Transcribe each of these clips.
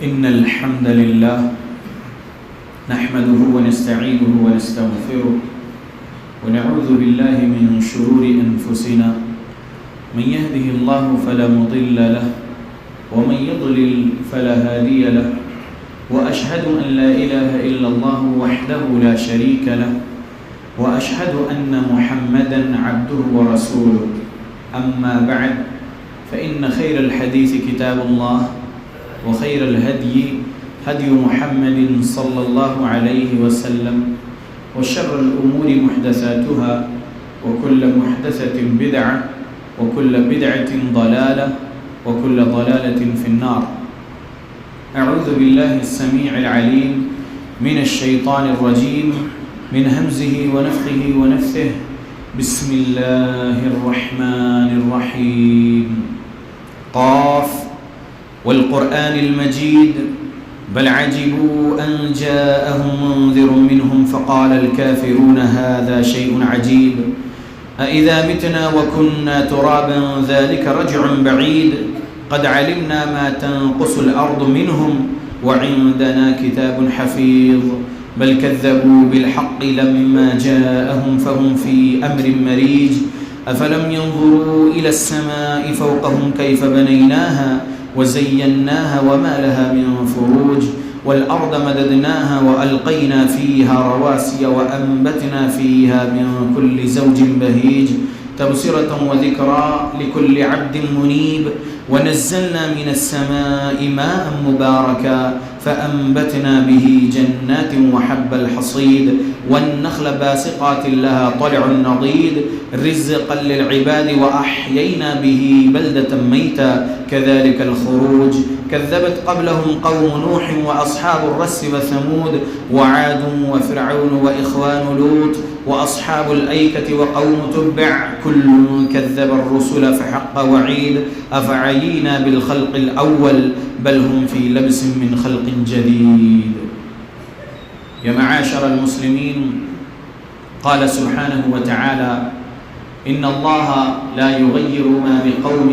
إن الحمد لله نحمده ونستعينه ونستغفره ونعوذ بالله من شرور أنفسنا من يهده الله فلا مضل له ومن يضلل فلا هادي له وأشهد أن لا إله إلا الله وحده لا شريك له وأشهد أن محمدا عبده ورسوله أما بعد فإن خير الحديث كتاب الله وخير الهدي هدي محمد صلى الله عليه وسلم وشر الأمور محدثاتها وكل محدثة بدعة وكل بدعة ضلالة وكل ضلالة في النار. أعوذ بالله السميع العليم من الشيطان الرجيم من همزه ونفخه ونفثه. بسم الله الرحمن الرحيم. قاف والقرآن المجيد بل عجبوا أن جاءهم منذر منهم فقال الكافرون هذا شيء عجيب أإذا متنا وكنا ترابا ذلك رجع بعيد قد علمنا ما تنقص الأرض منهم وعندنا كتاب حفيظ بل كذبوا بالحق لما جاءهم فهم في أمر مريج أفلم ينظروا إلى السماء فوقهم كيف بنيناها وزيناها وما لها من فروج والأرض مددناها وألقينا فيها رواسي وأنبتنا فيها من كل زوج بهيج تبصرة وذكرى لكل عبد منيب ونزلنا من السماء ماء مباركا فأنبتنا به جنات وحب الحصيد والنخل باسقات لها طلع نضيد رزقا للعباد وأحيينا به بلدة ميتا كذلك الخروج كذبت قبلهم قوم نوح وأصحاب الرس وثمود وعاد وفرعون وإخوان لوط وأصحاب الأيكة وقوم تبع كل كذب الرسل فحق وعيد أفعينا بالخلق الأول بل هم في لبس من خلق جديد. يا معاشر المسلمين، قال سبحانه وتعالى إن الله لا يغير ما بقوم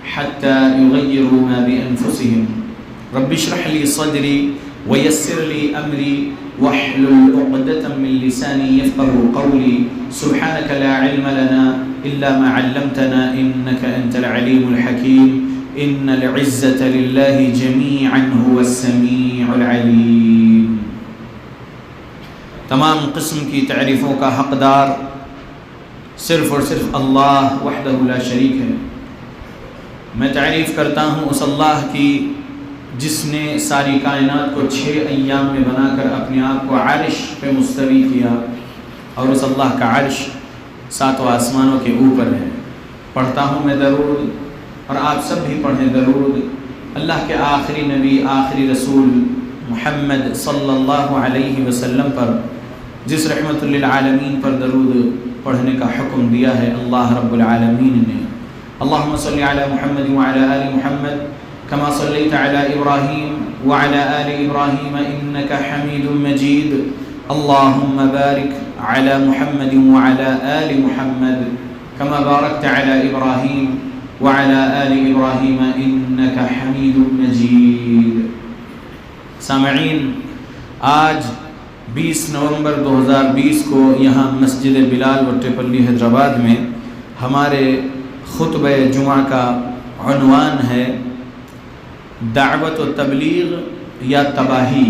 حتى يغيروا ما بأنفسهم رب اشرح لي صدري ويسر لي أمري واحلل عقدة من لساني يفقه قولي سبحانك لا علم لنا إلا ما علمتنا إنك أنت العليم الحكيم إن العزة لله جميعا هو السميع العليم. تمام قسم کی تعریفوں کا حقدار صرف اور صرف اللہ وحدہ لا شریک ہے. میں تعریف کرتا ہوں اس اللہ کی جس نے ساری کائنات کو 6 ایام میں بنا کر اپنے آپ کو عرش پہ مستوی کیا اور اس اللہ کا عرش 7 آسمانوں کے اوپر ہے. پڑھتا ہوں میں درود اور آپ سب بھی پڑھیں درود اللہ کے آخری نبی آخری رسول محمد صلی اللہ علیہ وسلم پر جس رحمت للعالمین پر درود پڑھنے کا حکم دیا ہے اللہ رب العالمین نے. اللہم صلی علی محمد وعلی آل محمد كما صليت على إبراهيم وعلى آل إبراهيم إنك حميد مجيد. اللهم بارك على محمد وعلى آل محمد كما باركت على إبراهيم وعلى آل إبراهيم إنك حميد مجيد. سامعین، آج 20 نومبر 2020 کو یہاں مسجد بلال وٹیپلی حیدرآباد میں ہمارے خطبہ جمعہ کا عنوان ہے دعوت و تبلیغ یا تباہی.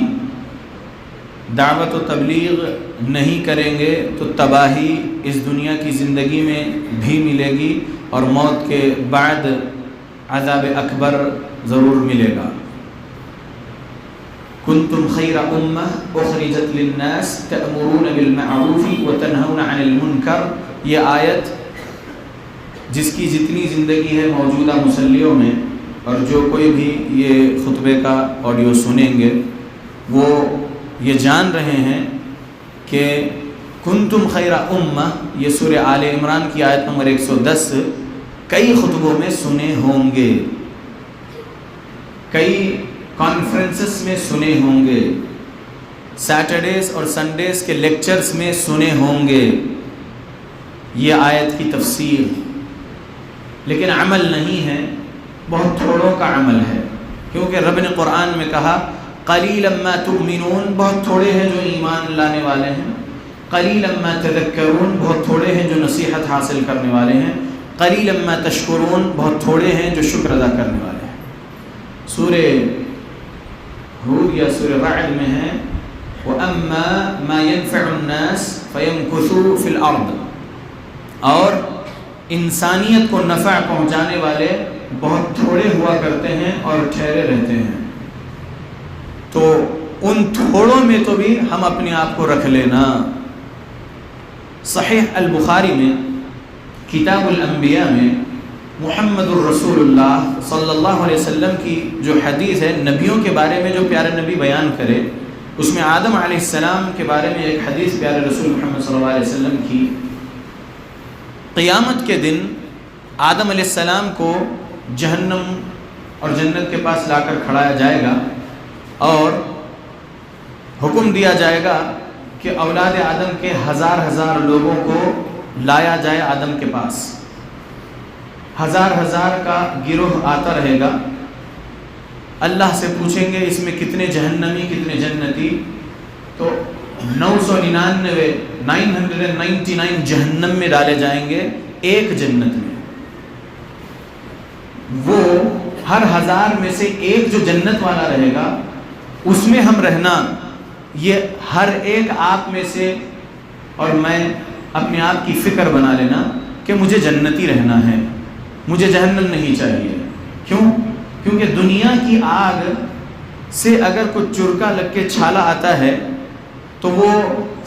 دعوت و تبلیغ نہیں کریں گے تو تباہی اس دنیا کی زندگی میں بھی ملے گی اور موت کے بعد عذاب اکبر ضرور ملے گا. کنتم خیر امہ اخرجت للناس تأمرون بالمعروف وتنہون عن المنکر. یہ آیت جس کی جتنی زندگی ہے موجودہ مصلیوں میں اور جو کوئی بھی یہ خطبے کا آڈیو سنیں گے وہ یہ جان رہے ہیں کہ کنتم خیر امہ، یہ سورہ آل عمران کی آیت نمبر 110 کئی خطبوں میں سنے ہوں گے، کئی کانفرنسز میں سنے ہوں گے، سیٹرڈیز اور سنڈیز کے لیکچرز میں سنے ہوں گے یہ آیت کی تفسیر، لیکن عمل نہیں ہے، بہت تھوڑوں کا عمل ہے. کیونکہ رب نے قرآن میں کہا قلیلا ما تؤمنون، بہت تھوڑے ہیں جو ایمان لانے والے ہیں، قلیلا ما تذکرون، بہت تھوڑے ہیں جو نصیحت حاصل کرنے والے ہیں، قلیلا ما تشکرون، بہت تھوڑے ہیں جو شکر ادا کرنے والے ہیں۔ سورہ ہود یا سورہ رعد میں ہے وَأَمَّا مَا يَنْفَعُ النَّاسِ فَيَمْكُثُوا فِي الْأَرْضِ، اور انسانیت کو نفع پہنچانے والے بہت تھوڑے ہوا کرتے ہیں اور ٹھہرے رہتے ہیں۔ تو ان تھوڑوں میں تو بھی ہم اپنے آپ کو رکھ لینا۔ صحیح البخاری میں کتاب الانبیاء میں محمد الرسول اللہ صلی اللہ علیہ وسلم کی جو حدیث ہے، نبیوں کے بارے میں جو پیارے نبی بیان کرے، اس میں آدم علیہ السلام کے بارے میں ایک حدیث پیارے رسول محمد صلی اللہ علیہ وسلم کی، قیامت کے دن آدم علیہ السلام کو جہنم اور جنت کے پاس لا کر کھڑایا جائے گا اور حکم دیا جائے گا کہ اولاد آدم کے ہزار لوگوں کو لایا جائے آدم کے پاس۔ ہزار کا گروہ آتا رہے گا، اللہ سے پوچھیں گے اس میں کتنے جہنمی کتنے جنتی، تو 999 جہنم میں ڈالے جائیں گے، ایک جنت میں۔ وہ ہر 1000 میں سے ایک جو جنت والا رہے گا اس میں ہم رہنا، یہ ہر ایک آپ میں سے اور میں اپنے آپ کی فکر بنا لینا کہ مجھے جنتی رہنا ہے، مجھے جہنم نہیں چاہیے۔ کیوں؟ کیونکہ دنیا کی آگ سے اگر کچھ چرکا لگ کے چھالا آتا ہے تو وہ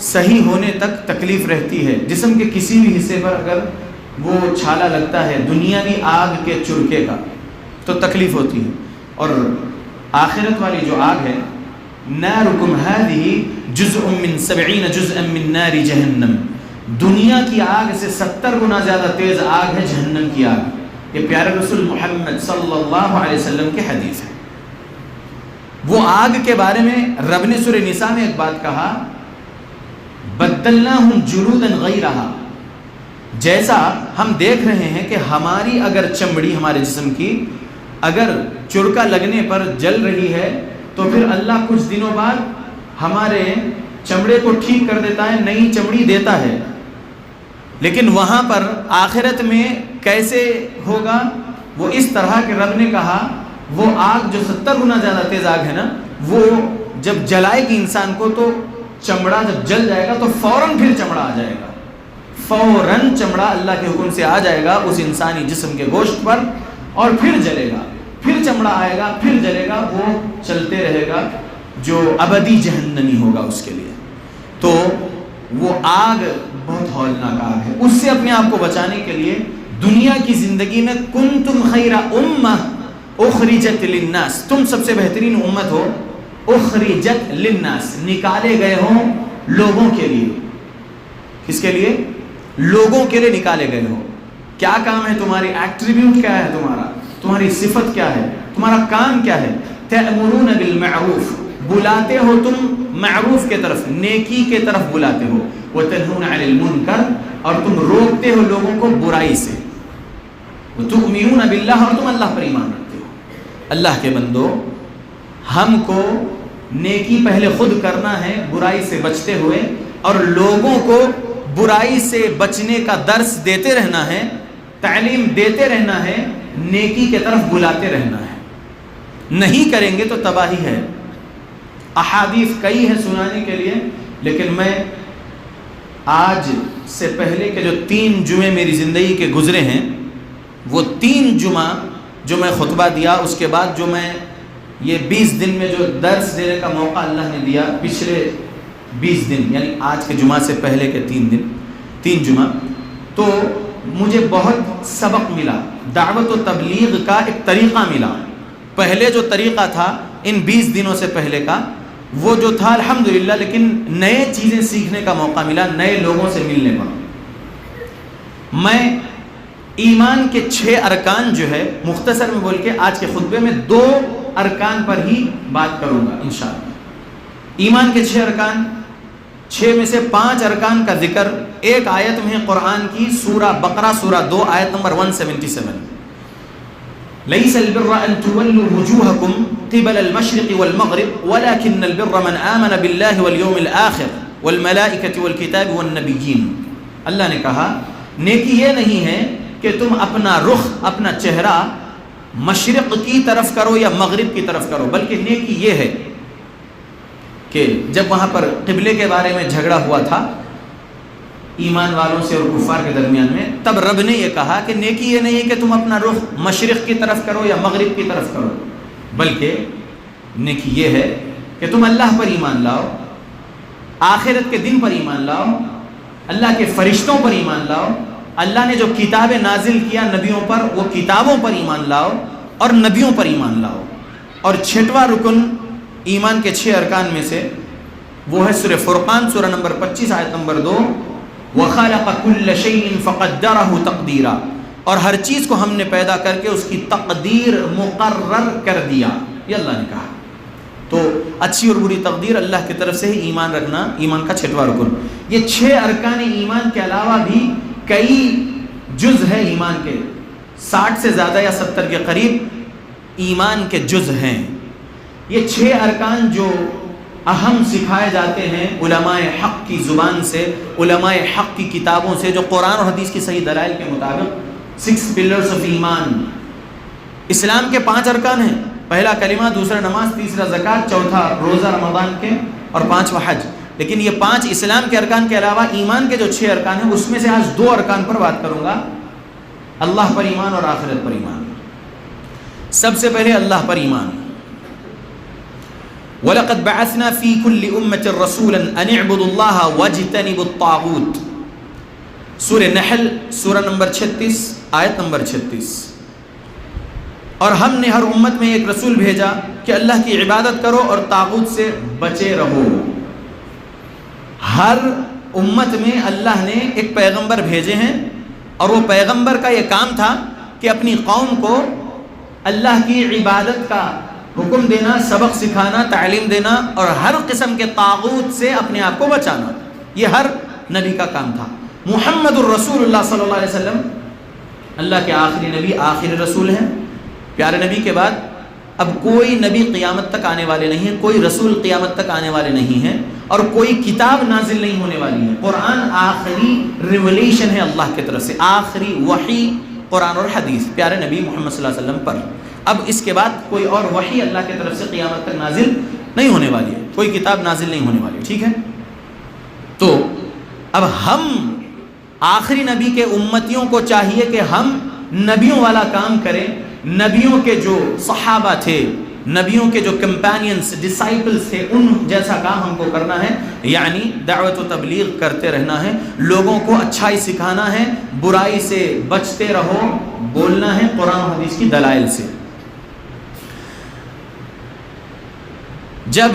صحیح ہونے تک تکلیف رہتی ہے۔ جسم کے کسی بھی حصے پر اگر وہ چھالا لگتا ہے دنیاوی آگ کے چرکے کا تو تکلیف ہوتی ہے، اور آخرت والی جو آگ ہے، نارکم هذه جزء من 70 جزءا من نار جہنم، دنیا کی آگ سے 70 گنا زیادہ تیز آگ ہے جہنم کی آگ۔ یہ پیارے رسول محمد صلی اللہ علیہ وسلم کی حدیث ہے۔ وہ آگ کے بارے میں رب نے سورہ نساء میں ایک بات کہا، بدلناہم جلودا غیرہا، جیسا ہم دیکھ رہے ہیں کہ ہماری اگر چمڑی ہمارے جسم کی اگر چرکا لگنے پر جل رہی ہے تو پھر اللہ کچھ دنوں بعد ہمارے چمڑے کو ٹھیک کر دیتا ہے، نئی چمڑی دیتا ہے۔ لیکن وہاں پر آخرت میں کیسے ہوگا؟ وہ اس طرح کہ رب نے کہا وہ آگ جو 70 گنا زیادہ تیز آگ ہے نا، وہ جب جلائے گی انسان کو تو چمڑا جب جل جائے گا تو فوراً پھر چمڑا آ جائے گا، فوراً چمڑا اللہ کے حکم سے آ جائے گا اس انسانی جسم کے گوشت پر، اور پھر جلے گا، پھر چمڑا آئے گا، پھر جلے گا، وہ چلتے رہے گا، جو ابدی جہنمی ہوگا اس کے لیے۔ تو وہ آگ بہت ہولناک آگ ہے۔ اس سے اپنے آپ کو بچانے کے لیے دنیا کی زندگی میں کنتم خیر امہ اخرجت للناس، تم سب سے بہترین امت ہو، اخرجت للناس، نکالے گئے ہوں لوگوں کے لیے۔ کس کے لیے؟ لوگوں کے لیے نکالے گئے ہو۔ کیا کام ہے تمہاری؟ ایٹریبیوٹ کیا ہے تمہارا؟ تمہاری صفت کیا ہے؟ تمہارا کام کیا ہے؟ تأمرون بالمعروف، بلاتے ہو تم معروف کے طرف، نیکی کے طرف بلاتے ہو، وتنہون عن المنکر، اور تم روکتے ہو لوگوں کو برائی سے، وتؤمنون باللہ، اور تم اللہ پر ایمان رکھتے ہو۔ اللہ کے بندو، ہم کو نیکی پہلے خود کرنا ہے برائی سے بچتے ہوئے، اور لوگوں کو برائی سے بچنے کا درس دیتے رہنا ہے، تعلیم دیتے رہنا ہے، نیکی کے طرف بلاتے رہنا ہے۔ نہیں کریں گے تو تباہی ہے۔ احادیث کئی ہیں سنانے کے لیے، لیکن میں آج سے پہلے کے جو 3 جمعے میری زندگی کے گزرے ہیں، وہ 3 جمعہ جو میں خطبہ دیا، اس کے بعد جو میں یہ 20 دن میں جو درس دینے کا موقع اللہ نے دیا، پچھلے 20 دن یعنی آج کے جمعہ سے پہلے کے 3 جمعہ، تو مجھے بہت سبق ملا، دعوت و تبلیغ کا ایک طریقہ ملا۔ پہلے جو طریقہ تھا ان 20 دنوں سے پہلے کا، وہ جو تھا الحمدللہ، لیکن نئے چیزیں سیکھنے کا موقع ملا، نئے لوگوں سے ملنے کا۔ میں ایمان کے 6 ارکان جو ہے مختصر میں بول کے آج کے خطبے میں 2 ارکان پر ہی بات کروں گا انشاءاللہ۔ ایمان کے 6 ارکان، 6 میں سے 5 ارکان کا ذکر ایک آیت میں ہے قرآن کی، سورہ بقرہ سورہ 2 آیت نمبر 177۔ ليس البر أن تولوا وجوهكم قبل المشرق والمغرب ولكن البر من آمن بالله واليوم الآخر والملائكة والكتاب والنبيين. اللہ نے کہا نیکی یہ نہیں ہے کہ تم اپنا رخ اپنا چہرہ مشرق کی طرف کرو یا مغرب کی طرف کرو، بلکہ نیکی یہ ہے کہ جب وہاں پر قبلے کے بارے میں جھگڑا ہوا تھا ایمان والوں سے اور کفار کے درمیان میں، تب رب نے یہ کہا کہ نیکی یہ نہیں ہے کہ تم اپنا رخ مشرق کی طرف کرو یا مغرب کی طرف کرو، بلکہ نیکی یہ ہے کہ تم اللہ پر ایمان لاؤ، آخرت کے دن پر ایمان لاؤ، اللہ کے فرشتوں پر ایمان لاؤ، اللہ نے جو کتابیں نازل کیا نبیوں پر وہ کتابوں پر ایمان لاؤ اور نبیوں پر ایمان لاؤ. اور چھٹواں رکن ایمان کے 6 ارکان میں سے وہ ہے سورہ فرقان سورہ نمبر 25 آیت نمبر 2، وَخَلَقَ كُلَّ شَيْءٍ فَقَدَّرَهُ تَقْدِيرًا، اور ہر چیز کو ہم نے پیدا کر کے اس کی تقدیر مقرر کر دیا. یہ اللہ نے کہا. تو اچھی اور بری تقدیر اللہ کی طرف سے ہی ایمان رکھنا ایمان کا 6واں رکن. یہ 6 ارکان ایمان کے علاوہ بھی کئی جز ہیں ایمان کے، 60 سے زیادہ یا 70 کے قریب ایمان کے جز ہیں. یہ 6 ارکان جو اہم سکھائے جاتے ہیں علماء حق کی زبان سے، علماء حق کی کتابوں سے، جو قرآن اور حدیث کی صحیح دلائل کے مطابق 6 pillars of ایمان. اسلام کے 5 ارکان ہیں، پہلا کلمہ، دوسرا نماز، تیسرا زکوٰۃ، چوتھا روزہ رمضان کے اور 5واں حج. لیکن یہ 5 اسلام کے ارکان کے علاوہ ایمان کے جو 6 ارکان ہیں اس میں سے آج 2 ارکان پر بات کروں گا، اللہ پر ایمان اور آخرت پر ایمان. سب سے پہلے اللہ پر ایمان. وَلَقَدْ بَعَثْنَا فِي كُلِّ أُمَّةٍ رَسُولًا أَنِ اعْبُدُوا اللَّهَ وَاجْتَنِبُوا الطَّاغُوتَ. سورہ نحل سورہ نمبر 36 آیت نمبر 36. اور ہم نے ہر امت میں ایک رسول بھیجا کہ اللہ کی عبادت کرو اور طاغوت سے بچے رہو. ہر امت میں اللہ نے ایک پیغمبر بھیجے ہیں اور وہ پیغمبر کا یہ کام تھا کہ اپنی قوم کو اللہ کی عبادت کا حکم دینا، سبق سکھانا، تعلیم دینا اور ہر قسم کے طاغوت سے اپنے آپ کو بچانا. یہ ہر نبی کا کام تھا. محمد الرسول اللہ صلی اللہ علیہ وسلم اللہ کے آخری نبی، آخری رسول ہیں. پیارے نبی کے بعد اب کوئی نبی قیامت تک آنے والے نہیں ہیں، کوئی رسول قیامت تک آنے والے نہیں ہیں اور کوئی کتاب نازل نہیں ہونے والی ہے. قرآن آخری ریولیشن ہے اللہ کی طرف سے، آخری وحی قرآن اور حدیث پیارے نبی محمد صلی اللہ علیہ وسلم پر. اب اس کے بعد کوئی اور وحی اللہ کی طرف سے قیامت تک نازل نہیں ہونے والی ہے، کوئی کتاب نازل نہیں ہونے والی. ٹھیک ہے، تو اب ہم آخری نبی کے امتیوں کو چاہیے کہ ہم نبیوں والا کام کریں. نبیوں کے جو صحابہ تھے، نبیوں کے جو کمپینینز، ڈسائپلز تھے، ان جیسا کام ہم کو کرنا ہے، یعنی دعوت و تبلیغ کرتے رہنا ہے، لوگوں کو اچھائی سکھانا ہے، برائی سے بچتے رہو بولنا ہے قرآن و حدیث کی دلائل سے. جب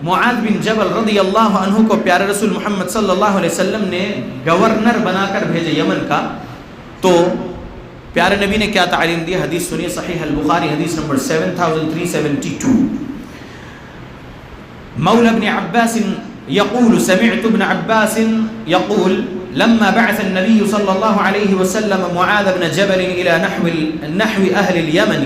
معاذ بن جبل رضی اللہ عنہ کو پیارے رسول محمد صلی اللہ علیہ وسلم نے گورنر بنا کر بھیجے یمن کا، تو پیارے نبی نے کیا تعلیم دی؟ حدیث سنیے، صحیح البخاری حدیث نمبر 7372. مولى ابن عباس يقول سمعت ابن عباس يقول لما بعث النبي صلى الله عليه وسلم معاذ بن جبل إلى نحو أهل اليمن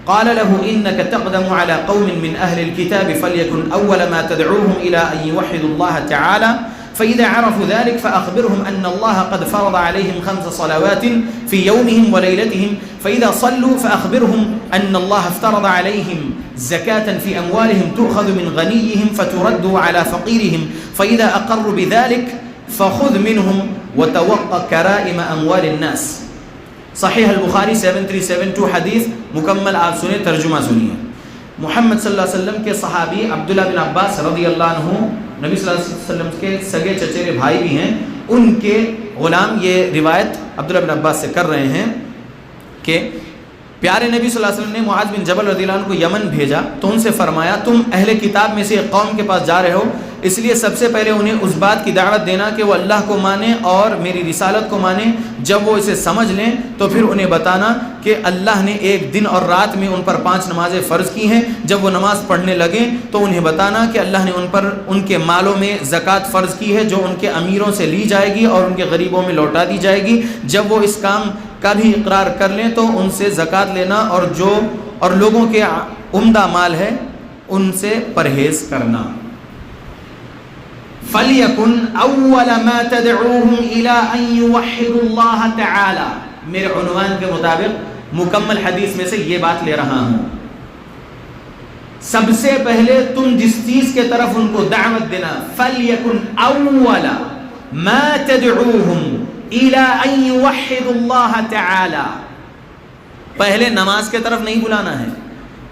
قال له إنك تقدم على قوم من أهل الكتاب فليكن أول ما تدعوهم إلى أن يوحدوا الله تعالى فإذا عرفوا ذلك فأخبرهم أن الله قد فرض عليهم 5 صلوات في يومهم وليلتهم فإذا صلوا فأخبرهم أن الله افترض عليهم زكاة في أموالهم تؤخذ من غنيهم فترد على فقيرهم فإذا أقروا بذلك فخذ منهم وتوقع كرائم أموال الناس. صحیح البخاری 7372 حدیث مکمل آپ سنیں، ترجمہ سنیے. محمد صلی اللہ علیہ وسلم کے صحابی عبداللہ بن عباس رضی اللہ عنہ نبی صلی اللہ علیہ وسلم کے سگے چچیرے بھائی بھی ہیں، ان کے غلام یہ روایت عبداللہ بن عباس سے کر رہے ہیں کہ پیارے نبی صلی اللہ علیہ وسلم نے معاذ بن جبل رضی اللہ عنہ کو یمن بھیجا تو ان سے فرمایا تم اہل کتاب میں سے ایک قوم کے پاس جا رہے ہو، اس لیے سب سے پہلے انہیں اس بات کی دعوت دینا کہ وہ اللہ کو مانیں اور میری رسالت کو مانیں. جب وہ اسے سمجھ لیں تو پھر انہیں بتانا کہ اللہ نے ایک دن اور رات میں ان پر 5 نمازیں فرض کی ہیں. جب وہ نماز پڑھنے لگیں تو انہیں بتانا کہ اللہ نے ان پر ان کے مالوں میں زکوٰۃ فرض کی ہے جو ان کے امیروں سے لی جائے گی اور ان کے غریبوں میں لوٹا دی جائے گی. جب وہ اس کام کا بھی اقرار کر لیں تو ان سے زکوٰۃ لینا اور لوگوں کے عمدہ مال ہے ان سے پرہیز کرنا۔ فَلْيَكُنْ أَوَّلَ مَا تَدْعُوهُمْ إِلَىٰ أَن يُوَحِّدُوا اللَّهَ تَعَالَىٰ، میرے عنوان کے مطابق مکمل حدیث میں سے یہ بات لے رہا ہوں۔ سب سے پہلے تم جس چیز کے طرف ان کو دعوت دینا، فَلْيَكُنْ أَوَّلَ مَا تَدْعُوهُمْ إِلَىٰ أَن يُوَحِّدُوا اللَّهَ تَعَالَىٰ، پہلے نماز کے طرف نہیں بلانا ہے،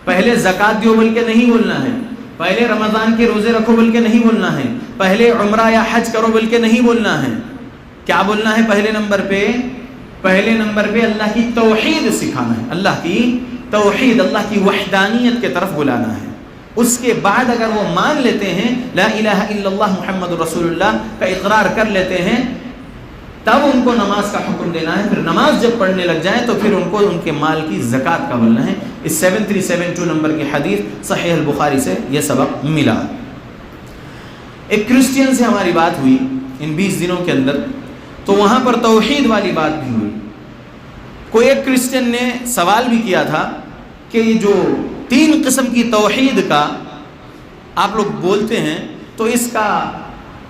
پہلے زکوٰۃ دیو بول کے نہیں بولنا ہے، پہلے رمضان کے روزے رکھو بول کے نہیں بولنا ہے، پہلے عمرہ یا حج کرو بول کے نہیں بولنا ہے۔ کیا بولنا ہے پہلے نمبر پہ اللہ کی توحید سکھانا ہے، اللہ کی توحید، اللہ کی وحدانیت کے طرف بلانا ہے۔ اس کے بعد اگر وہ مان لیتے ہیں لا الہ الا اللہ محمد رسول اللہ کا اقرار کر لیتے ہیں، تب ان کو نماز کا حکم دینا ہے۔ پھر نماز جب پڑھنے لگ جائیں تو پھر ان کو ان کے مال کی زکوٰۃ کا بولنا ہے۔ اس 7372 نمبر کی حدیث صحیح البخاری سے یہ سبق ملا۔ ایک کرسچین سے ہماری بات ہوئی ان 20 دنوں کے اندر، تو وہاں پر توحید والی بات بھی ہوئی۔ کوئی ایک کرسچین نے سوال بھی کیا تھا کہ یہ جو 3 قسم کی توحید کا آپ لوگ بولتے ہیں تو اس کا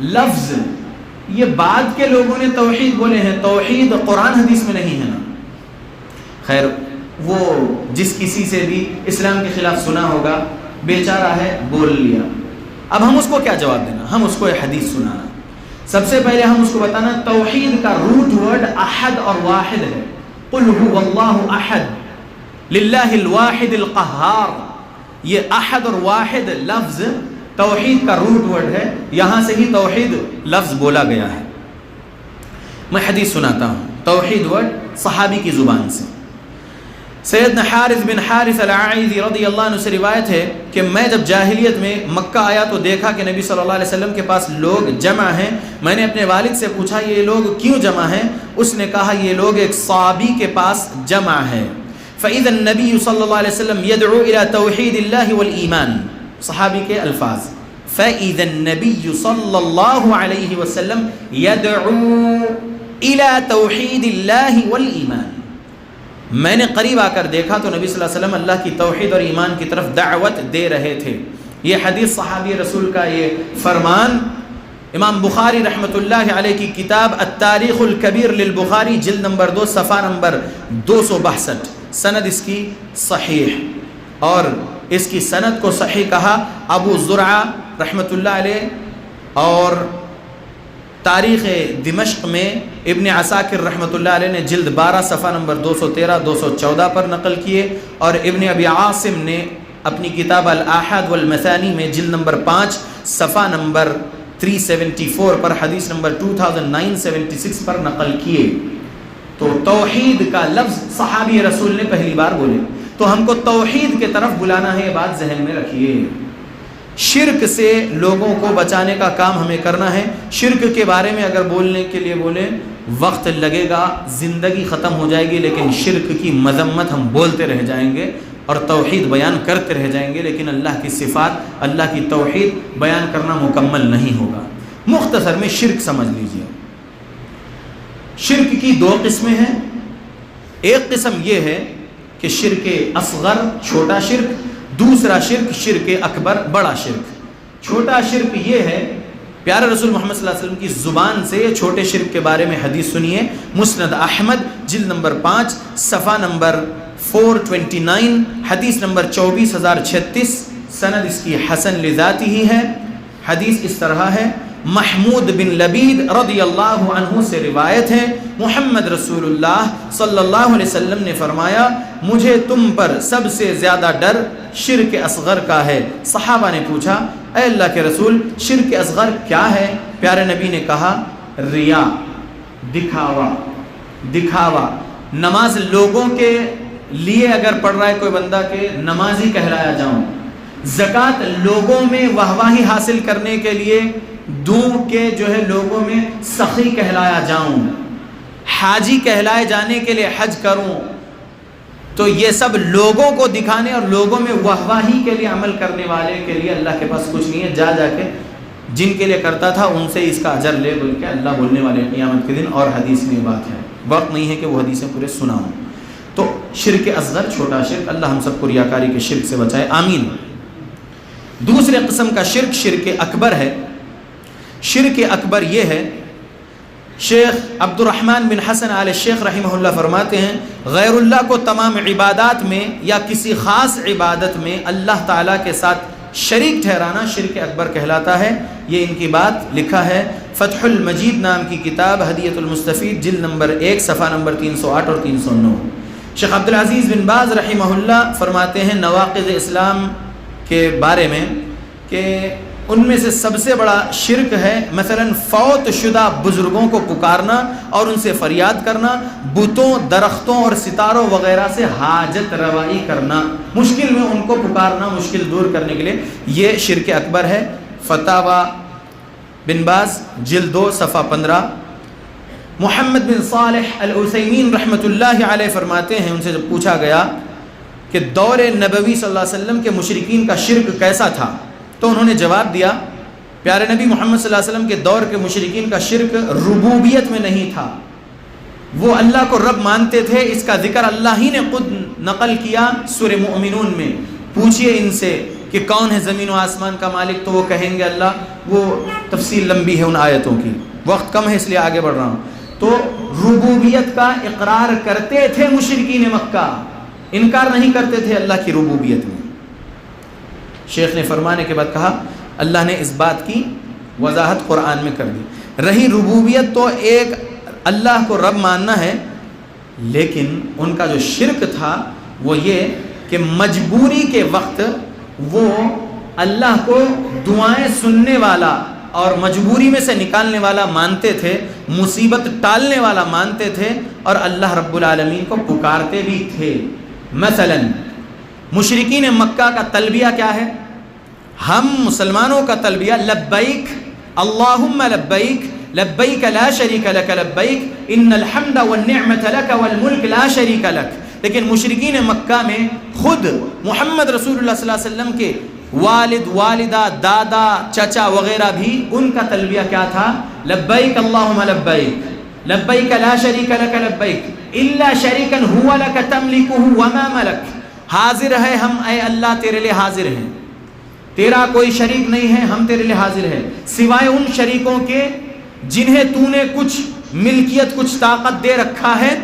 لفظ یہ بعد کے لوگوں نے توحید بولے ہیں، توحید قرآن حدیث میں نہیں ہے نا۔ خیر، وہ جس کسی سے بھی اسلام کے خلاف سنا ہوگا، بیچارہ ہے، بول لیا۔ اب ہم اس کو کیا جواب دینا؟ ہم اس کو یہ حدیث سنانا۔ سب سے پہلے ہم اس کو بتانا توحید کا روٹ ورڈ احد اور واحد ہے۔ قل هو اللہ احد للہ الواحد القہار، یہ احد اور واحد لفظ توحید کا روٹ ورڈ ہے، یہاں سے ہی توحید لفظ بولا گیا ہے۔ میں حدیث سناتا ہوں، توحید ورڈ صحابی کی زبان سے۔ سیدنا حارث بن حارث العائذی رضی اللہ عنہ سے روایت ہے کہ میں جب جاہلیت میں مکہ آیا تو دیکھا کہ نبی صلی اللہ علیہ وسلم کے پاس لوگ جمع ہیں۔ میں نے اپنے والد سے پوچھا یہ لوگ کیوں جمع ہیں؟ اس نے کہا یہ لوگ ایک صحابی کے پاس جمع ہیں۔ فَإِذَا النَّبِيُّ صلی اللہ علیہ وسلم يَدْعُو إِلَى تَوْحِيدِ اللَّهِ وَالْإِيمَانِ، صحابی کے الفاظ، فَإِذَا النَّبِيُّ صلی اللہ علیہ وسلم يَدْعُو إِلَى تَوْحِيدِ اللَّهِ وَالْإِيمَانِ، میں نے قریب آ کر دیکھا تو نبی صلی اللہ علیہ وسلم اللہ کی توحید اور ایمان کی طرف دعوت دے رہے تھے۔ یہ حدیث صحابی رسول کا یہ فرمان امام بخاری رحمۃ اللہ علیہ کی کتاب التاریخ الکبیر للبخاری جلد نمبر 2 صفحہ نمبر 262، سند اس کی صحیح، اور اس کی سند کو صحیح کہا ابو زرعہ رحمۃ اللہ علیہ، اور تاریخ دمشق میں ابن عساکر رحمۃ اللہ علیہ نے جلد 12 صفحہ نمبر 213 214 پر نقل کیے، اور ابن ابی عاصم نے اپنی کتاب الآحاد والمثانی میں جلد نمبر 5 صفحہ نمبر 374 پر حدیث نمبر 2976 پر نقل کیے۔ تو توحید کا لفظ صحابی رسول نے پہلی بار بولے، تو ہم کو توحید کے طرف بلانا ہے، یہ بات ذہن میں رکھیے۔ شرک سے لوگوں کو بچانے کا کام ہمیں کرنا ہے۔ شرک کے بارے میں اگر بولنے کے لیے بولیں وقت لگے گا، زندگی ختم ہو جائے گی، لیکن شرک کی مذمت ہم بولتے رہ جائیں گے اور توحید بیان کرتے رہ جائیں گے، لیکن اللہ کی صفات، اللہ کی توحید بیان کرنا مکمل نہیں ہوگا۔ مختصر میں شرک سمجھ لیجئے۔ شرک کی 2 قسمیں ہیں۔ ایک قسم یہ ہے کہ شرک اصغر، چھوٹا شرک، دوسرا شرک شرک اکبر، بڑا شرک۔ چھوٹا شرک یہ ہے، پیارے رسول محمد صلی اللہ علیہ وسلم کی زبان سے یہ چھوٹے شرک کے بارے میں حدیث سنیے۔ مسند احمد جلد نمبر 5 صفحہ نمبر 429، حدیث نمبر 24036، سند اس کی حسن لذاتی ہی ہے۔ حدیث اس طرح ہے، محمود بن لبید رضی اللہ عنہ سے روایت ہے، محمد رسول اللہ صلی اللہ علیہ وسلم نے فرمایا مجھے تم پر سب سے زیادہ ڈر شرک اصغر کا ہے۔ صحابہ نے پوچھا اے اللہ کے رسول شرک اصغر کیا ہے؟ پیارے نبی نے کہا ریا، دکھاوا۔ نماز لوگوں کے لیے اگر پڑھ رہا ہے کوئی بندہ کہ نمازی کہلایا جاؤں، زکوٰۃ لوگوں میں واہواہی حاصل کرنے کے لیے دوں کہ جو ہے لوگوں میں سخی کہلایا جاؤں، حاجی کہلائے جانے کے لیے حج کروں، تو یہ سب لوگوں کو دکھانے اور لوگوں میں واہواہی کے لیے عمل کرنے والے کے لیے اللہ کے پاس کچھ نہیں ہے۔ جا کے جن کے لیے کرتا تھا ان سے اس کا اجر لے بول کے اللہ بولنے والے قیامت کے دن، اور حدیث میں بات ہے۔ وقت نہیں ہے کہ وہ حدیثیں پورے سناؤں. تو شرک اصغر چھوٹا شرک، اللہ ہم سب کو ریاکاری کے شرک سے بچائے، آمین. دوسرے قسم کا شرک شرک اکبر ہے. شرک اکبر یہ ہے، شیخ عبد الرحمن بن حسن آل شیخ رحمہ اللہ فرماتے ہیں غیر اللہ کو تمام عبادات میں یا کسی خاص عبادت میں اللہ تعالیٰ کے ساتھ شریک ٹھہرانا شرک اکبر کہلاتا ہے. یہ ان کی بات لکھا ہے فتح المجید نام کی کتاب، ہدیۃ المستفید جلد نمبر 1 صفحہ نمبر 308 اور 309. شیخ عبدالعزیز بن باز رحمہ اللہ فرماتے ہیں نواقض اسلام کے بارے میں کہ ان میں سے سب سے بڑا شرک ہے مثلا فوت شدہ بزرگوں کو پکارنا اور ان سے فریاد کرنا، بتوں، درختوں اور ستاروں وغیرہ سے حاجت روائی کرنا، مشکل میں ان کو پکارنا، مشکل دور کرنے کے لیے، یہ شرک اکبر ہے. فتاوی بن باز جلد 2 صفحہ 15. محمد بن صالح العثیمین رحمۃ اللہ علیہ فرماتے ہیں، ان سے جب پوچھا گیا کہ دور نبوی صلی اللہ علیہ وسلم کے مشرکین کا شرک کیسا تھا، تو انہوں نے جواب دیا پیارے نبی محمد صلی اللہ علیہ وسلم کے دور کے مشرکین کا شرک ربوبیت میں نہیں تھا، وہ اللہ کو رب مانتے تھے. اس کا ذکر اللہ ہی نے خود نقل کیا سورہ مؤمنون میں. پوچھئے ان سے کہ کون ہے زمین و آسمان کا مالک، تو وہ کہیں گے اللہ. وہ تفصیل لمبی ہے ان آیتوں کی، وقت کم ہے اس لیے آگے بڑھ رہا ہوں. تو ربوبیت کا اقرار کرتے تھے مشرکین مکہ، انکار نہیں کرتے تھے اللہ کی ربوبیت میں. شیخ نے فرمانے کے بعد کہا اللہ نے اس بات کی وضاحت قرآن میں کر دی. رہی ربوبیت تو ایک اللہ کو رب ماننا ہے، لیکن ان کا جو شرک تھا وہ یہ کہ مجبوری کے وقت وہ اللہ کو دعائیں سننے والا اور مجبوری میں سے نکالنے والا مانتے تھے، مصیبت ٹالنے والا مانتے تھے، اور اللہ رب العالمین کو پکارتے بھی تھے. مثلا مشرکین مکہ کا تلبیہ کیا ہے؟ ہم مسلمانوں کا تلبیہ لبیک اللہم لبیک لبیک لا شریک لک لبیک ان الحمد والنعمت لک والملک لا شریک لک. لیکن مشرکین مکہ میں خود محمد رسول اللہ صلی اللہ علیہ وسلم کے والد، والدہ، دادا، چچا وغیرہ بھی ان کا تلبیہ کیا تھا؟ لبیک اللہم لبیک لبیک لا شریک لک لبیک الا شریکا هو لک تملکہ وما ملک. حاضر ہے ہم اے اللہ تیرے لئے حاضر ہیں، تیرا کوئی شریک نہیں ہے، ہم تیرے لئے حاضر ہیں سوائے ان شریکوں کے جنہیں تو نے کچھ ملکیت، کچھ طاقت دے رکھا ہے،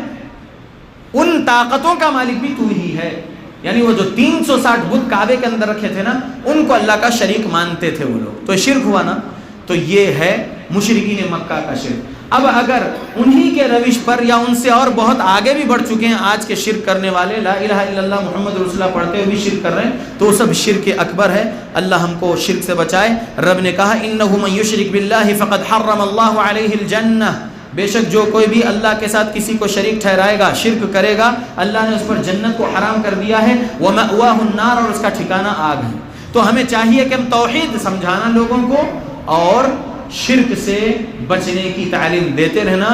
ان طاقتوں کا مالک بھی تو ہی ہے. یعنی وہ جو 360 بت کعبے کے اندر رکھے تھے نا، ان کو اللہ کا شریک مانتے تھے وہ لوگ. تو شرک ہوا نا. تو یہ ہے مشرکین مکہ کا شرک. اب اگر انہی کے روش پر یا ان سے اور بہت آگے بھی بڑھ چکے ہیں آج کے شرک کرنے والے، لا الہ الا اللہ محمد رسول اللہ پڑھتے ہوئے بھی شرک کر رہے ہیں، تو وہ سب شرک اکبر ہے. اللہ ہم کو شرک سے بچائے. رب نے کہا انہ من یشرک باللہ فقد حرم اللہ علیہ الجنہ، بے شک جو کوئی بھی اللہ کے ساتھ کسی کو شریک ٹھہرائے گا، شرک کرے گا، اللہ نے اس پر جنت کو حرام کر دیا ہے. ومأواہ النار، اور اس کا ٹھکانہ آگ ہے. تو ہمیں چاہیے کہ ہم توحید سمجھانا لوگوں کو اور شرک سے بچنے کی تعلیم دیتے رہنا،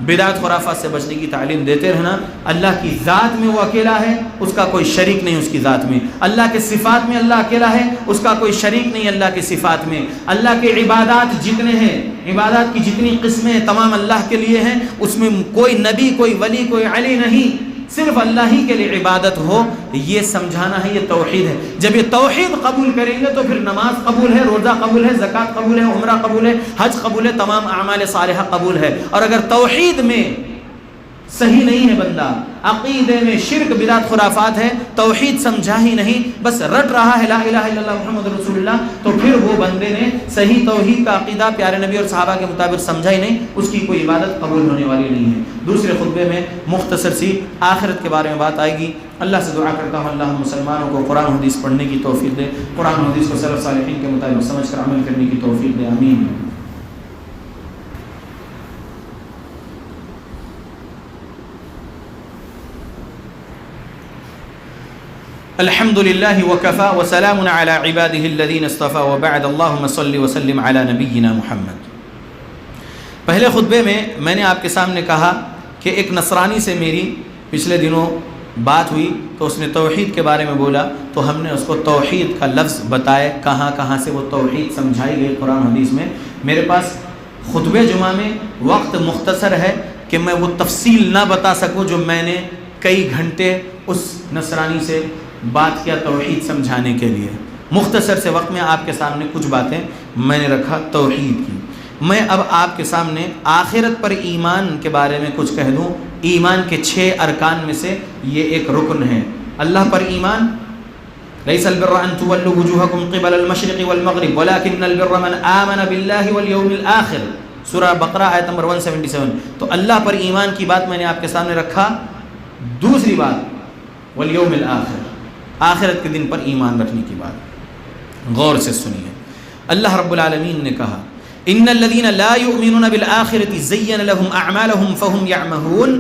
بدعت خرافات سے بچنے کی تعلیم دیتے رہنا. اللہ کی ذات میں وہ اکیلا ہے، اس کا کوئی شریک نہیں اس کی ذات میں. اللہ کے صفات میں اللہ اکیلا ہے، اس کا کوئی شریک نہیں اللہ کی صفات میں. اللہ کے عبادات جتنے ہیں، عبادات کی جتنی قسمیں ہیں تمام اللہ کے لیے ہیں. اس میں کوئی نبی، کوئی ولی، کوئی علی نہیں، صرف اللہ ہی کے لیے عبادت ہو. یہ سمجھانا ہے، یہ توحید ہے. جب یہ توحید قبول کریں گے تو پھر نماز قبول ہے، روزہ قبول ہے، زکوٰۃ قبول ہے، عمرہ قبول ہے، حج قبول ہے، تمام اعمال صالحہ قبول ہے. اور اگر توحید میں صحیح نہیں ہے بندہ، عقیدے میں شرک، بدعت خرافات ہے، توحید سمجھا ہی نہیں، بس رٹ رہا ہے لا الہ الا اللہ محمد رسول اللہ، تو پھر وہ بندے نے صحیح توحید کا عقیدہ پیارے نبی اور صحابہ کے مطابق سمجھا ہی نہیں، اس کی کوئی عبادت قبول ہونے والی نہیں ہے. دوسرے خطبے میں مختصر سی آخرت کے بارے میں بات آئے گی. اللہ سے دعا کرتا ہوں اللہ ہم مسلمانوں کو قرآن و حدیث پڑھنے کی توفیق دے، قرآن و حدیث کو سلف صالحین کے مطابق سمجھ کر عمل کرنے کی توفیق دے. آمین. الحمد لله وكفى وسلام على عباده الذين اصطفى وبعد اللهم صل وسلم على نبينا محمد. پہلے خطبے میں نے آپ کے سامنے کہا کہ ایک نصرانی سے میری پچھلے دنوں بات ہوئی تو اس نے توحید کے بارے میں بولا، تو ہم نے اس کو توحید کا لفظ بتائے، کہاں کہاں سے وہ توحید سمجھائی گئی قرآن حدیث میں. میرے پاس خطبے جمعہ میں وقت مختصر ہے، کہ میں وہ تفصیل نہ بتا سکوں جو میں نے کئی گھنٹے اس نصرانی سے بات کیا توحید سمجھانے کے لیے۔ مختصر سے وقت میں آپ کے سامنے کچھ باتیں میں نے رکھا توحید کی۔ میں اب آپ کے سامنے آخرت پر ایمان کے بارے میں کچھ کہہ دوں۔ ایمان کے 6 ارکان میں سے یہ ایک رکن ہے، اللہ پر ایمان۔ لیس البر ان تولوا وجوهكم قبل المشرق والمغرب ولكن البر من آمن بالله واليوم الآخر، سورہ بقرہ آیت نمبر 177۔ تو اللہ پر ایمان کی بات میں نے آپ کے سامنے رکھا۔ دوسری بات والیوم الآخر، آخرت کے دن پر ایمان رکھنے کی بات غور سے سنیے۔ اللہ رب العالمین نے کہا ان الذين لا يؤمنون بالآخرة زين لهم اعمالهم فهم يعمهون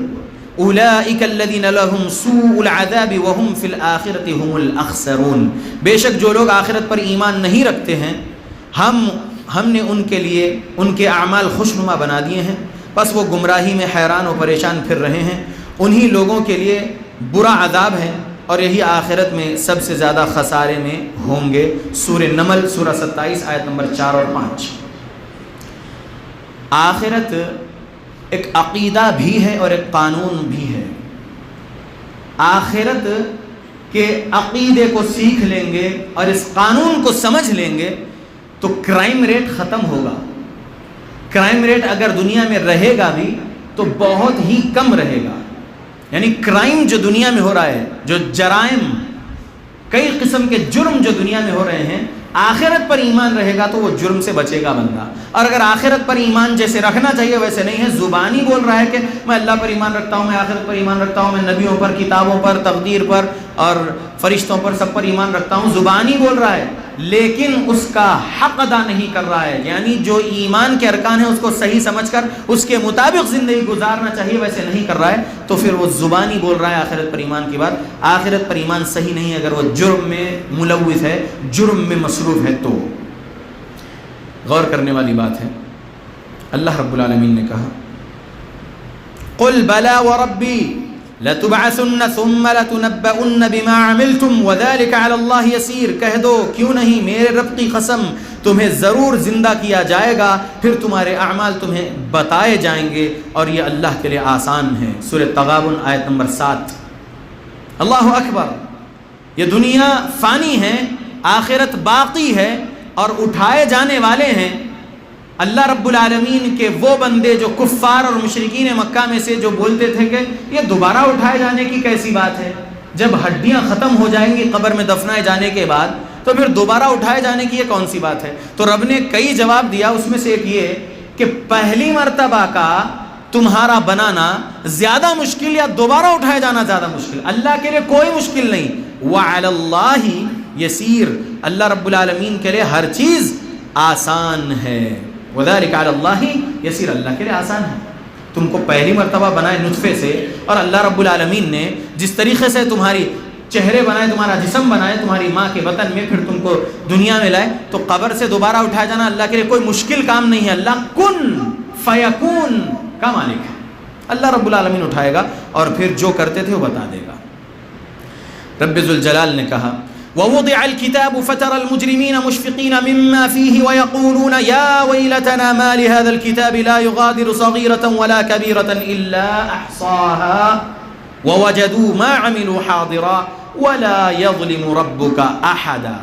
اولئك الذين لهم سوء العذاب وهم في الآخرة هم الاخسرون۔ بے شک جو لوگ آخرت پر ایمان نہیں رکھتے ہیں ہم نے ان کے لیے ان کے اعمال خوشنما بنا دیے ہیں، بس وہ گمراہی میں حیران و پریشان پھر رہے ہیں۔ انہی لوگوں کے لیے برا عذاب ہے اور یہی آخرت میں سب سے زیادہ خسارے میں ہوں گے۔ سورہ نمل سورہ 27 آیت نمبر 4 اور 5۔ آخرت ایک عقیدہ بھی ہے اور ایک قانون بھی ہے۔ آخرت کے عقیدے کو سیکھ لیں گے اور اس قانون کو سمجھ لیں گے تو کرائم ریٹ ختم ہوگا۔ کرائم ریٹ اگر دنیا میں رہے گا بھی تو بہت ہی کم رہے گا، یعنی کرائم جو دنیا میں ہو رہا ہے، جو جرائم، کئی قسم کے جرم جو دنیا میں ہو رہے ہیں، آخرت پر ایمان رہے گا تو وہ جرم سے بچے گا بندہ۔ اور اگر آخرت پر ایمان جیسے رکھنا چاہیے ویسے نہیں ہے، زبانی بول رہا ہے کہ میں اللہ پر ایمان رکھتا ہوں، میں آخرت پر ایمان رکھتا ہوں، میں نبیوں پر، کتابوں پر، تقدیر پر اور فرشتوں پر، سب پر ایمان رکھتا ہوں، زبانی بول رہا ہے لیکن اس کا حق ادا نہیں کر رہا ہے، یعنی جو ایمان کے ارکان ہیں اس کو صحیح سمجھ کر اس کے مطابق زندگی گزارنا چاہیے ویسے نہیں کر رہا ہے، تو پھر وہ زبانی بول رہا ہے آخرت پر ایمان کی بات۔ آخرت پر ایمان صحیح نہیں ہے اگر وہ جرم میں ملوث ہے، جرم میں مصروف ہے۔ تو غور کرنے والی بات ہے، اللہ رب العالمین نے کہا قل بلا وربی لتبعثن ثم لتنبؤن بما عملتم وذلك على الله يسير۔ کہہ دو کیوں نہیں، میرے رب کی قسم تمہیں ضرور زندہ کیا جائے گا، پھر تمہارے اعمال تمہیں بتائے جائیں گے اور یہ اللہ کے لیے آسان ہے۔ سورہ تغابن آیت نمبر 7۔ اللہ اکبر۔ یہ دنیا فانی ہے، آخرت باقی ہے اور اٹھائے جانے والے ہیں اللہ رب العالمین کے وہ بندے جو کفار اور مشرکین مکہ میں سے جو بولتے تھے کہ یہ دوبارہ اٹھائے جانے کی کیسی بات ہے، جب ہڈیاں ختم ہو جائیں گی قبر میں دفنائے جانے کے بعد تو پھر دوبارہ اٹھائے جانے کی یہ کون سی بات ہے۔ تو رب نے کئی جواب دیا، اس میں سے ایک یہ کہ پہلی مرتبہ کا تمہارا بنانا زیادہ مشکل یا دوبارہ اٹھائے جانا زیادہ مشکل، اللہ کے لیے کوئی مشکل نہیں۔ وعلی اللہ یسیر، اللہ رب العالمین کے لیے ہر چیز آسان ہے۔ وذلک علی اللہ یسیر، اللہ کے لیے آسان ہے۔ تم کو پہلی مرتبہ بنائے نطفے سے، اور اللہ رب العالمین نے جس طریقے سے تمہاری چہرے بنائے، تمہارا جسم بنائے تمہاری ماں کے بطن میں، پھر تم کو دنیا میں لائے، تو قبر سے دوبارہ اٹھایا جانا اللہ کے لیے کوئی مشکل کام نہیں ہے۔ اللہ کن فیکون کا مالک ہے، اللہ رب العالمین اٹھائے گا اور پھر جو کرتے تھے وہ بتا دے گا۔ رب ذوالجلال نے کہا وَوُضِعَ الْكِتَابُ فَتَرَى الْمُجْرِمِينَ مُشْفِقِينَ مِمَّا فِيهِ وَيَقُولُونَ يَا وَيْلَتَنَا مَا لِهَذَا الْكِتَابِ لَا يُغَادِرُ صَغِيرَةً وَلَا كَبِيرَةً إِلَّا أَحْصَاهَا وَوَجَدُوا مَا عَمِلُوا حَاضِرًا وَلَا يَظْلِمُ رَبُّكَ أَحَدًا۔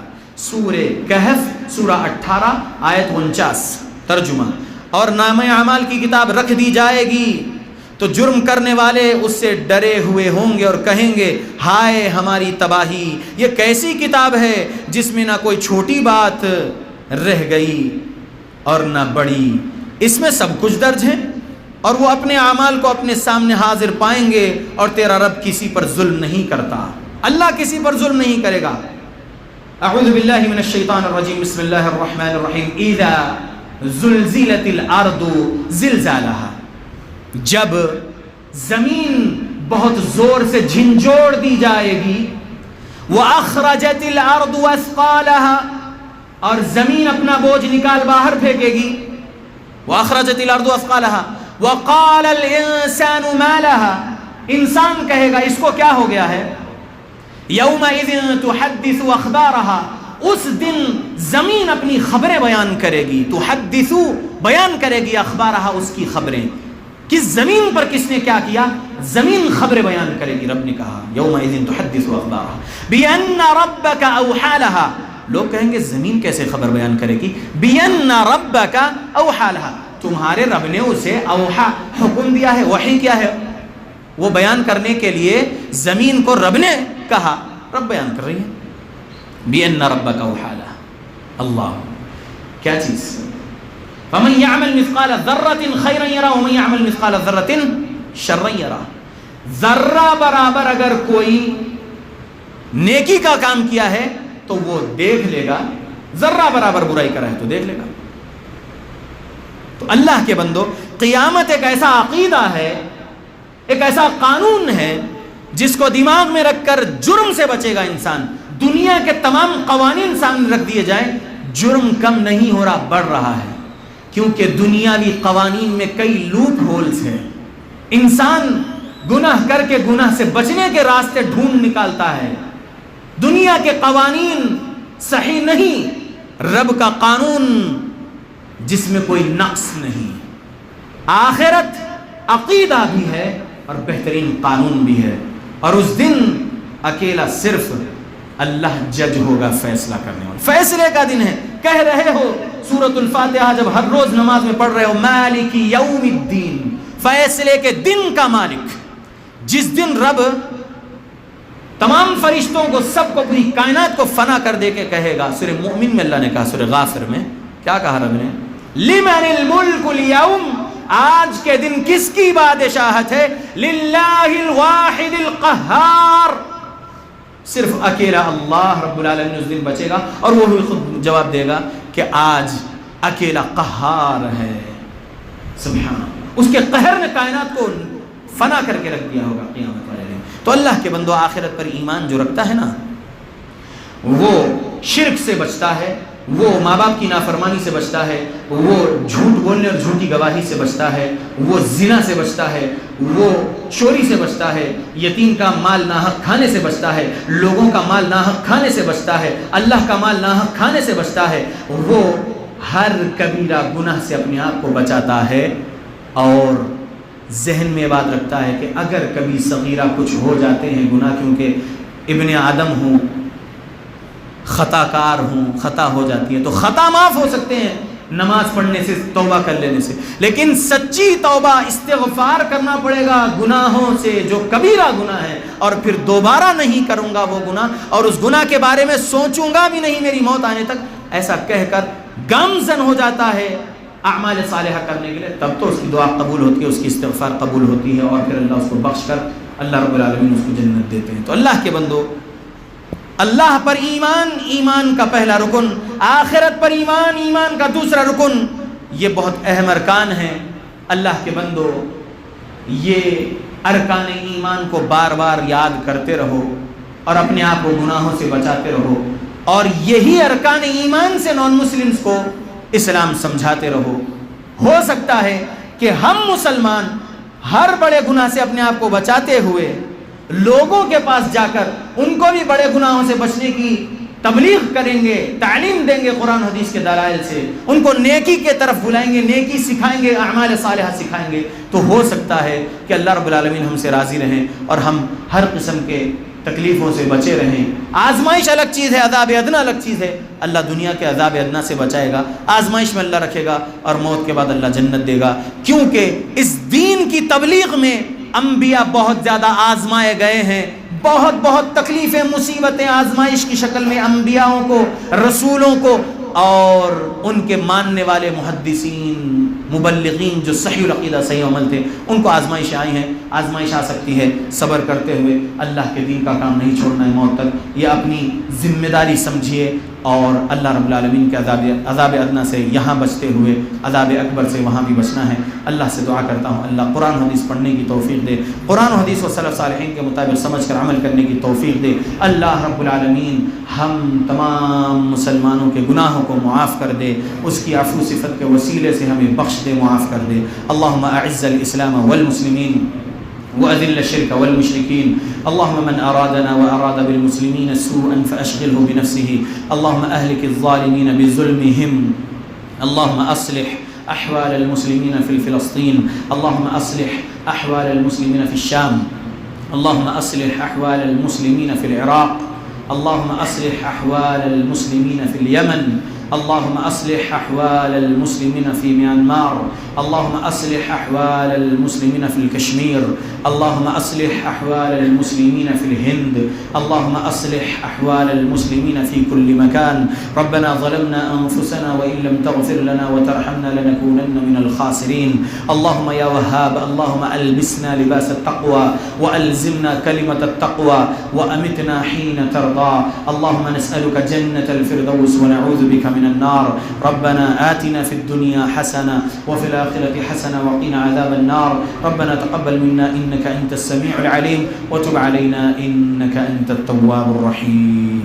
سورہ کہف سورہ 18 آیت 49۔ ترجمہ، اور نامہ اعمال کی کتاب رکھ دی جائے گی تو جرم کرنے والے اس سے ڈرے ہوئے ہوں گے اور کہیں گے ہائے ہماری تباہی، یہ کیسی کتاب ہے جس میں نہ کوئی چھوٹی بات رہ گئی اور نہ بڑی، اس میں سب کچھ درج ہے۔ اور وہ اپنے اعمال کو اپنے سامنے حاضر پائیں گے، اور تیرا رب کسی پر ظلم نہیں کرتا، اللہ کسی پر ظلم نہیں کرے گا۔ اعوذ باللہ من الشیطان الرجیم، بسم اللہ الرحمن الرحیم۔ اذا زلزلت الارض زلزالها، جب زمین بہت زور سے جھنجھوڑ دی جائے گی، وَأَخْرَجَتِ الْأَرْضُ أَثْقَالَهَا، اور زمین اپنا بوجھ نکال باہر پھینکے گی، وَأَخْرَجَتِ الْأَرْضُ أَثْقَالَهَا وَقَالَ الْإِنسَانُ مَا لَهَا، انسان کہے گا اس کو کیا ہو گیا ہے، يَوْمَئِذٍ تُحَدِّثُ أَخْبَارَهَا، اس دن زمین اپنی خبریں بیان کرے گی، تحدث بیان کرے گی، اخبارها اس کی خبریں، کس زمین پر کس نے کیا کیا؟ زمین خبر بیان کرے گی. رب نے کہا یومئذ تحدث اخبارها بأن ربك اوحى لها. لوگ کہیں گے زمین کیسے خبر بیان کرے گی؟ بأن ربك اوحى لها, تمہارے رب نے اسے اوحا حکم دیا ہے, وحی کیا ہے, وہ بیان کرنے کے لیے زمین کو رب نے کہا. رب بیان کر رہی ہے بأن ربك اوحى لها. اللہ کیا چیز؟ فمن يعمل مثقال ذرة خيرا يرى ومن يعمل مثقال ذرة شرا يرى. ذرہ برابر اگر کوئی نیکی کا کام کیا ہے تو وہ دیکھ لے گا, ذرہ برابر برائی کرا ہے تو دیکھ لے گا. تو اللہ کے بندو, قیامت ایک ایسا عقیدہ ہے, ایک ایسا قانون ہے جس کو دماغ میں رکھ کر جرم سے بچے گا انسان. دنیا کے تمام قوانین سامنے رکھ دیے جائیں, جرم کم نہیں ہو رہا, بڑھ رہا ہے, کیونکہ دنیاوی قوانین میں کئی لوپ ہولز ہیں. انسان گناہ کر کے گناہ سے بچنے کے راستے ڈھونڈ نکالتا ہے. دنیا کے قوانین صحیح نہیں, رب کا قانون جس میں کوئی نقص نہیں. آخرت عقیدہ بھی ہے اور بہترین قانون بھی ہے, اور اس دن اکیلا صرف اللہ جج ہوگا, فیصلہ کرنے والا. فیصلے کا دن ہے. کہہ رہے ہو سورۃ الفاتحہ جب ہر روز نماز میں پڑھ رہے ہو, مالک یوم الدین, فیصلے کے دن کا مالک, جس دن رب تمام فرشتوں کو, سب کو, پوری کائنات کو فنا کر دے کے کہے گا. سورہ مومن میں اللہ نے کہا, سورہ غافر میں کیا کہا رب نے؟ لمن الملک اليوم, آج کے دن کس کی بادشاہت ہے؟ للہ الواحد القہار, صرف اکیلا اللہ رب العالمین اس دن بچے گا, اور وہ خود جواب دے گا کہ آج اکیلا قہار ہے. سبحان اللہ, اس کے قہر نے کائنات کو فنا کر کے رکھ دیا ہوگا قیامت والے دن. تو اللہ کے بندو, آخرت پر ایمان جو رکھتا ہے نا, وہ شرک سے بچتا ہے, وہ ماں باپ کی نافرمانی سے بچتا ہے, وہ جھوٹ بولنے اور جھوٹی گواہی سے بچتا ہے, وہ زنا سے بچتا ہے, وہ چوری سے بچتا ہے, یتیم کا مال ناحق کھانے سے بچتا ہے, لوگوں کا مال ناحق کھانے سے بچتا ہے, اللہ کا مال ناحق کھانے سے بچتا ہے. وہ ہر کبیرہ گناہ سے اپنے آپ کو بچاتا ہے, اور ذہن میں بات رکھتا ہے کہ اگر کبھی صغیرہ کچھ ہو جاتے ہیں گناہ, کیونکہ ابن آدم ہوں, خطا کار ہوں, خطا ہو جاتی ہے, تو خطا معاف ہو سکتے ہیں نماز پڑھنے سے, توبہ کر لینے سے, لیکن سچی توبہ, استغفار کرنا پڑے گا گناہوں سے جو کبیرہ گناہ ہے, اور پھر دوبارہ نہیں کروں گا وہ گناہ, اور اس گناہ کے بارے میں سوچوں گا بھی نہیں میری موت آنے تک, ایسا کہہ کر گامزن ہو جاتا ہے اعمال صالحہ کرنے کے لیے. تب تو اس کی دعا قبول ہوتی ہے, اس کی استغفار قبول ہوتی ہے, اور پھر اللہ اس کو بخش کر اللہ رب العالمین اس کو جنت دیتے ہیں. تو اللہ کے بندو, اللہ پر ایمان, ایمان کا پہلا رکن, آخرت پر ایمان, ایمان کا دوسرا رکن, یہ بہت اہم ارکان ہیں. اللہ کے بندو, یہ ارکان ایمان کو بار بار یاد کرتے رہو, اور اپنے آپ کو گناہوں سے بچاتے رہو, اور یہی ارکان ایمان سے نان مسلمز کو اسلام سمجھاتے رہو. ہو سکتا ہے کہ ہم مسلمان ہر بڑے گناہ سے اپنے آپ کو بچاتے ہوئے لوگوں کے پاس جا کر ان کو بھی بڑے گناہوں سے بچنے کی تبلیغ کریں گے, تعلیم دیں گے قرآن حدیث کے دلائل سے, ان کو نیکی کے طرف بلائیں گے, نیکی سکھائیں گے, اعمال صالحہ سکھائیں گے, تو ہو سکتا ہے کہ اللہ رب العالمین ہم سے راضی رہیں اور ہم ہر قسم کے تکلیفوں سے بچے رہیں. آزمائش الگ چیز ہے, عذاب ادنا الگ چیز ہے. اللہ دنیا کے عذاب ادنا سے بچائے گا, آزمائش میں اللہ رکھے گا, اور موت کے بعد اللہ جنت دے گا, کیونکہ اس دین کی تبلیغ میں انبیاء بہت زیادہ آزمائے گئے ہیں. بہت بہت تکلیفیں, مصیبتیں, آزمائش کی شکل میں انبیاءوں کو, رسولوں کو, اور ان کے ماننے والے محدثین, مبلغین جو صحیح العقیدہ صحیح عمل تھے, ان کو آزمائش آئی ہیں. آزمائش آ سکتی ہے, صبر کرتے ہوئے اللہ کے دین کا کام نہیں چھوڑنا ہے موت تک. یہ اپنی ذمہ داری سمجھیے, اور اللہ رب العالمین کے عذاب ادنا سے یہاں بچتے ہوئے عذاب اکبر سے وہاں بھی بچنا ہے. اللہ سے دعا کرتا ہوں اللہ قرآن حدیث پڑھنے کی توفیق دے, قرآن حدیث و سلف صالحین کے مطابق سمجھ کر عمل کرنے کی توفیق دے. اللہ رب العالمین ہم تمام مسلمانوں کے گناہوں کو معاف کر دے, اس کی عفو صفت کے وسیلے سے ہمیں بخش دے, معاف کر دے. اللہم اعز الاسلام والمسلمین وأذل الشرك والمشركين. اللهم من أرادنا وأراد بالمسلمين سوءا فأشغله بنفسه. اللهم أهلك الظالمين بظلمهم. اللهم أصلح أحوال المسلمين في فلسطين، اللهم أصلح أحوال المسلمين في الشام، اللهم أصلح أحوال المسلمين في العراق، اللهم أصلح أحوال المسلمين في اليمن، اللهم أصلح أحوال المسلمين في ميانمار، اللهم أصلح أحوال المسلمين في الكشمير، اللهم أصلح أحوال المسلمين في الهند، اللهم أصلح أحوال المسلمين في كل مكان. ربنا ظلمنا أنفسنا وإن لم تغفر لنا وترحمنا لنكونن من الخاسرين. اللهم يا وهاب، اللهم ألبسنا لباس التقوى وألزمنا كلمة التقوى وأمتنا حين ترضى. اللهم نسألك جنة الفردوس ونعوذ بك من النار. ربنا آتنا في الدنيا حسنة وفي الآخرة حسنة وقنا عذاب النار. ربنا تقبل منا إنك أنت السميع العليم وتب علينا إنك أنت التواب الرحيم.